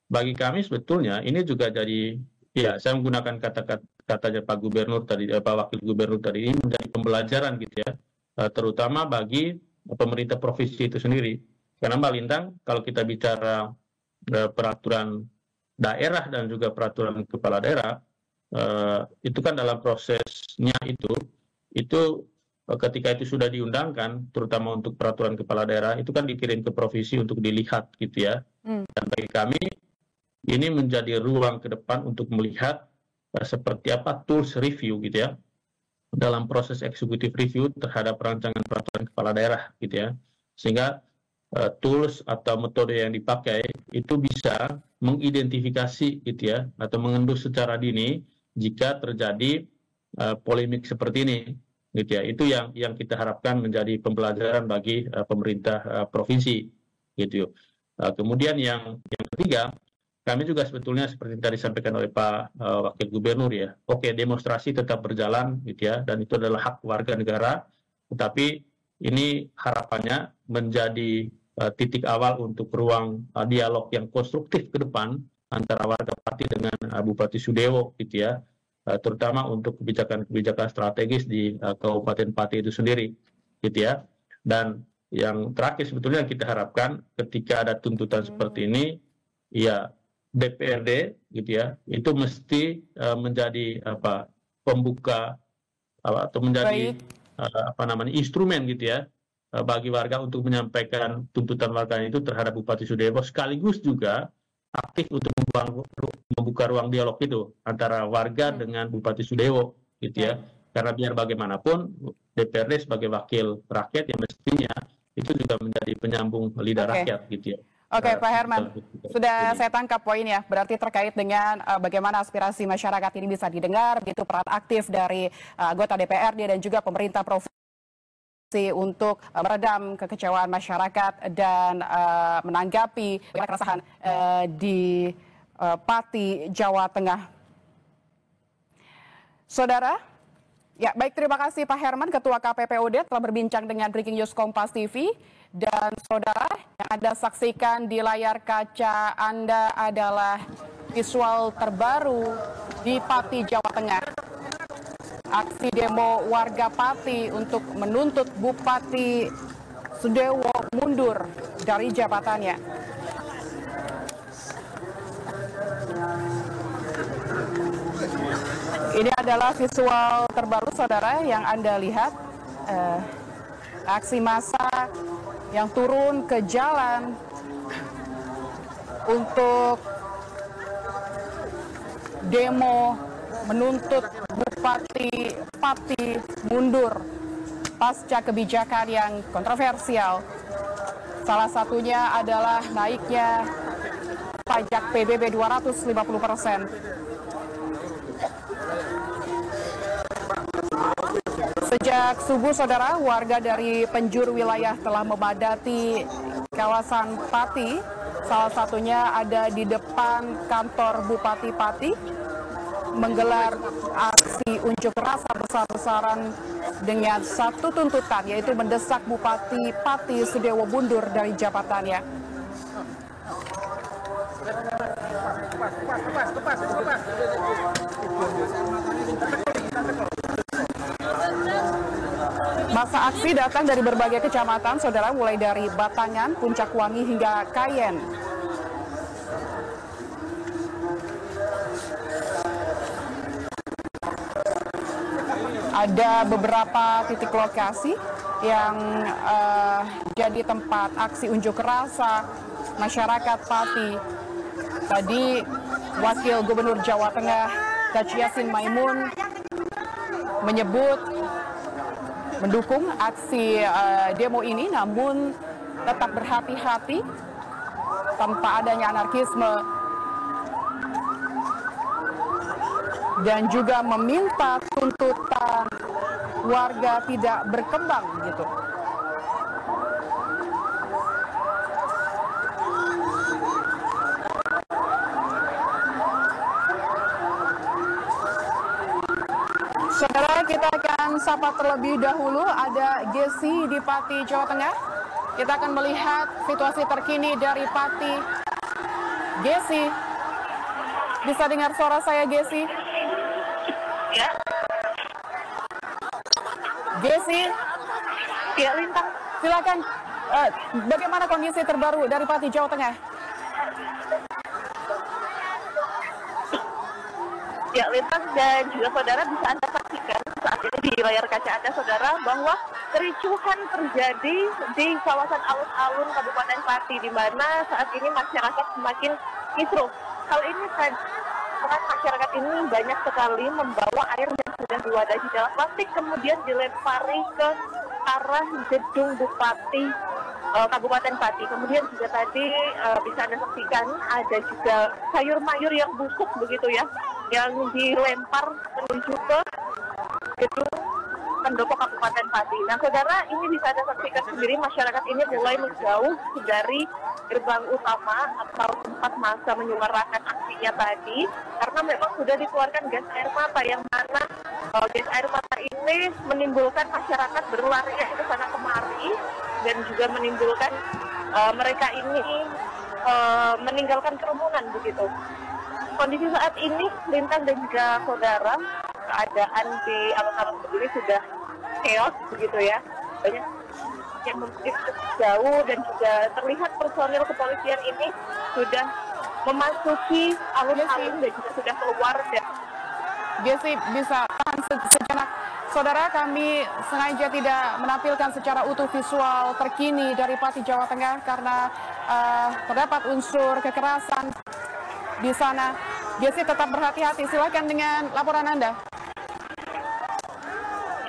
bagi kami sebetulnya ini juga jadi, ya saya menggunakan katanya Pak Gubernur tadi, Pak Wakil Gubernur tadi, ini menjadi pembelajaran gitu ya, terutama bagi pemerintah provinsi itu sendiri. Karena Mbak Lintang, kalau kita bicara peraturan daerah dan juga peraturan kepala daerah, itu kan dalam prosesnya itu ketika itu sudah diundangkan, terutama untuk peraturan kepala daerah, itu kan dikirim ke provinsi untuk dilihat gitu ya. Dan bagi kami ini menjadi ruang ke depan untuk melihat seperti apa tools review gitu ya, dalam proses eksekutif review terhadap rancangan peraturan kepala daerah gitu ya, sehingga tools atau metode yang dipakai itu bisa mengidentifikasi gitu ya, atau mengendus secara dini jika terjadi polemik seperti ini gitu ya. Itu yang kita harapkan menjadi pembelajaran bagi pemerintah provinsi gitu. Kemudian yang ketiga, kami juga sebetulnya seperti tadi disampaikan oleh Pak Wakil Gubernur ya, oke, demonstrasi tetap berjalan gitu ya, dan itu adalah hak warga negara, tetapi ini harapannya menjadi titik awal untuk ruang dialog yang konstruktif ke depan antara warga Pati dengan Bupati Sudewo gitu ya, terutama untuk kebijakan-kebijakan strategis di Kabupaten Pati itu sendiri gitu ya. Dan yang terakhir sebetulnya kita harapkan ketika ada tuntutan seperti ini, ya DPRD gitu ya, itu mesti menjadi pembuka atau menjadi instrumen gitu ya, bagi warga untuk menyampaikan tuntutan warga itu terhadap Bupati Sudewo, sekaligus juga aktif untuk membuka ruang dialog itu antara warga dengan Bupati Sudewo gitu ya. Karena biar bagaimanapun DPRD sebagai wakil rakyat yang mestinya itu juga menjadi penyambung lidah rakyat gitu ya. Oke, Pak Herman, sudah saya tangkap poinnya. Berarti terkait dengan bagaimana aspirasi masyarakat ini bisa didengar, begitu peran aktif dari anggota DPRD dan juga pemerintah provinsi untuk meredam kekecewaan masyarakat dan menanggapi keresahan di Pati, Jawa Tengah. Saudara, ya baik, terima kasih Pak Herman, Ketua KPPUD telah berbincang dengan Breaking News Kompas TV. Dan saudara, yang Anda saksikan di layar kaca Anda adalah visual terbaru di Pati, Jawa Tengah. Aksi demo warga Pati untuk menuntut Bupati Sudewo mundur dari jabatannya. Ini adalah visual terbaru saudara yang Anda lihat, aksi massa yang turun ke jalan untuk demo menuntut Bupati Pati mundur pasca kebijakan yang kontroversial. Salah satunya adalah naiknya pajak PBB 250%. Sejak subuh, saudara, warga dari penjuru wilayah telah memadati kawasan Pati. Salah satunya ada di depan kantor Bupati Pati, menggelar aksi unjuk rasa besar-besaran dengan satu tuntutan, yaitu mendesak Bupati Pati Sudewo mundur dari jabatannya. Masa aksi datang dari berbagai kecamatan, saudara, mulai dari Batangan, Puncak Wangi hingga Kayen. Ada beberapa titik lokasi yang jadi tempat aksi unjuk rasa masyarakat Pati. Tadi Wakil Gubernur Jawa Tengah Taci Yassin Maimun menyebut mendukung aksi demo ini, namun tetap berhati-hati tanpa adanya anarkisme, dan juga meminta tuntutan warga tidak berkembang gitu. Saudara, kita akan sapa terlebih dahulu, ada Gesi di Pati, Jawa Tengah. Kita akan melihat situasi terkini dari Pati Gesi, bisa dengar suara saya, Gesi? Ya, Gesi, ya Lintang. silakan. Bagaimana kondisi terbaru dari Pati, Jawa Tengah? Ya, Lintang dan juga saudara bisa Anda saksikan saat ini di layar kaca Anda, saudara, bahwa kericuhan terjadi di kawasan alun-alun Kabupaten Pati, di mana saat ini masyarakat semakin kisruh. Hal ini karena masyarakat ini banyak sekali membawa air yang sudah diwadahi dalam plastik, kemudian dilempari ke arah gedung Bupati Kabupaten Pati. Kemudian juga tadi bisa Anda saksikan ada juga sayur mayur yang busuk begitu ya, yang dilempar menuju ke gedung pendopo Kabupaten Pati. Nah, saudara, ini bisa Anda saksikan sendiri, masyarakat ini mulai menjauh dari gerbang utama atau tempat massa menyuarakan aksinya tadi, karena memang sudah dikeluarkan gas air mata, yang mana gas air mata ini menimbulkan masyarakat berlari ke sana kemari dan juga menimbulkan mereka ini meninggalkan kerumunan begitu. Kondisi saat ini, Lintang dan juga saudara, keadaan di alun-alun sendiri sudah chaos begitu ya. Banyak yang mungkin jauh dan juga terlihat personil kepolisian ini sudah memasuki alun-alun dan juga sudah keluar. Gesi, bisa tahan sejenak. Saudara, kami sengaja tidak menampilkan secara utuh visual terkini dari Pati, Jawa Tengah karena terdapat unsur kekerasan di sana. Gesi, tetap berhati-hati. Silakan dengan laporan Anda.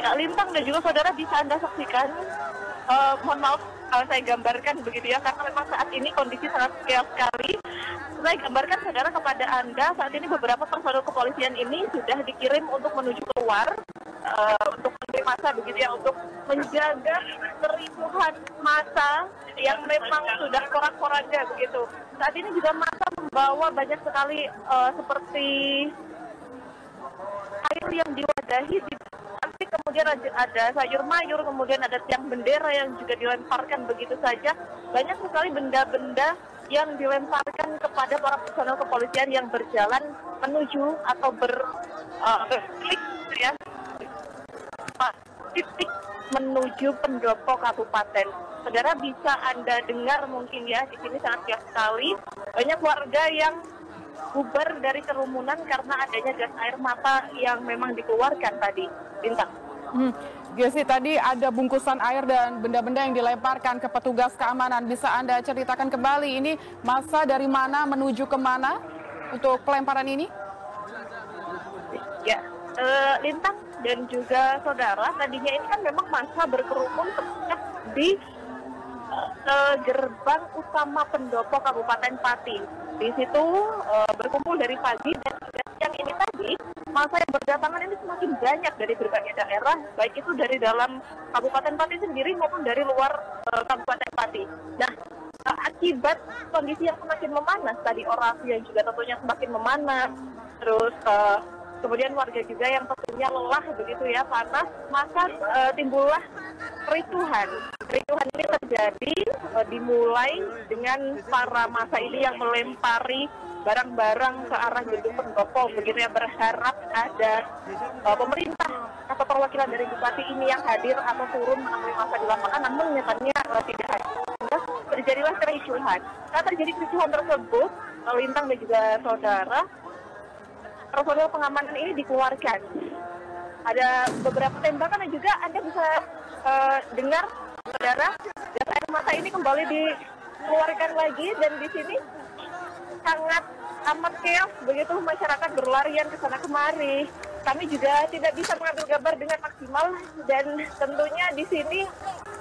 Ya, Lintang dan juga saudara bisa Anda saksikan. Mohon maaf kalau saya gambarkan begitu ya, karena memang saat ini kondisi sangat chaos sekali. Saya gambarkan saudara kepada Anda, saat ini beberapa personel kepolisian ini sudah dikirim untuk menuju keluar, untuk menerima massa begitu ya, untuk menjaga kericuhan massa yang memang sudah porak-poranda begitu. Saat ini juga massa membawa banyak sekali seperti air yang diwadahi di plastik, kemudian ada sayur mayur, kemudian ada tiang bendera yang juga dilemparkan begitu saja. Banyak sekali benda-benda yang dilemparkan kepada para personel kepolisian yang berjalan menuju atau berklik ya, titik menuju pendopo kabupaten. Saudara bisa Anda dengar mungkin ya, di sini sangat siap sekali. Banyak warga yang bubar dari kerumunan karena adanya gas air mata yang memang dikeluarkan tadi. Bintang. Gesi, tadi ada bungkusan air dan benda-benda yang dilemparkan ke petugas keamanan. Bisa Anda ceritakan kembali ini massa dari mana menuju kemana untuk pelemparan ini? Ya, Lintang dan juga saudara, tadinya ini kan memang massa berkerumun tepat di gerbang utama pendopo Kabupaten Pati. Di situ berkumpul dari pagi dan siang ini tadi, massa yang berdatangan ini semakin banyak dari berbagai daerah, baik itu dari dalam Kabupaten Pati sendiri maupun dari luar Kabupaten Pati. Nah, akibat kondisi yang semakin memanas tadi, orasi yang juga tentunya semakin memanas, terus kemudian warga juga yang tentunya lelah begitu ya, panas, maka timbullah kericuhan. Kericuhan ini terjadi dimulai dengan para massa ini yang melempari barang-barang ke arah gedung pendopo begitu ya, berharap ada pemerintah atau perwakilan dari bupati ini yang hadir atau turun menemui massa di lapangan, namun nyatanya tidak hadir. Terjadilah kericuhan. Saat terjadi kericuhan tersebut, Lintang dan juga saudara, personel pengamanan ini dikeluarkan. Ada beberapa tembakan dan juga Anda bisa dengar, saudara, gas air mata ini kembali dikeluarkan lagi, dan di sini sangat amat chaos begitu, masyarakat berlarian ke sana kemari. Kami juga tidak bisa mengambil gambar dengan maksimal dan tentunya di sini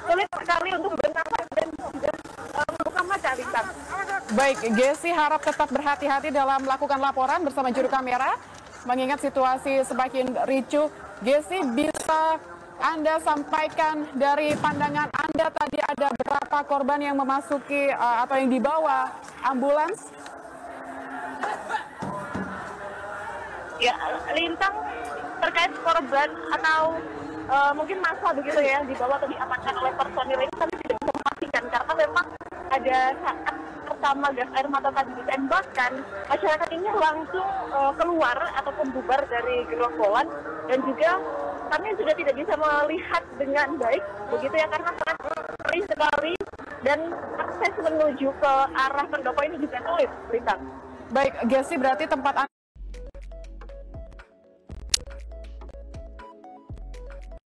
sulit sekali untuk bernafas dan juga membuka mata, Lintang. Baik, Gesi harap tetap berhati-hati dalam melakukan laporan bersama juru kamera, mengingat situasi semakin ricuh. Gesi, bisa Anda sampaikan dari pandangan Anda tadi ada berapa korban yang memasuki atau yang dibawa ambulans? Ya, Lintang, terkait korban atau mungkin massa begitu ya, dibawa atau diamankan oleh personil ini kami tidak bisa memastikan, karena memang ada saat sama gas air mata tadi ditembakkan, masyarakat ini langsung keluar ataupun bubar dari gerombolan, dan juga kami sudah tidak bisa melihat dengan baik begitu ya, karena sangat perih sekali dan akses menuju ke arah pendopo ini juga sulit, Rita. Baik, Gesi, berarti tempat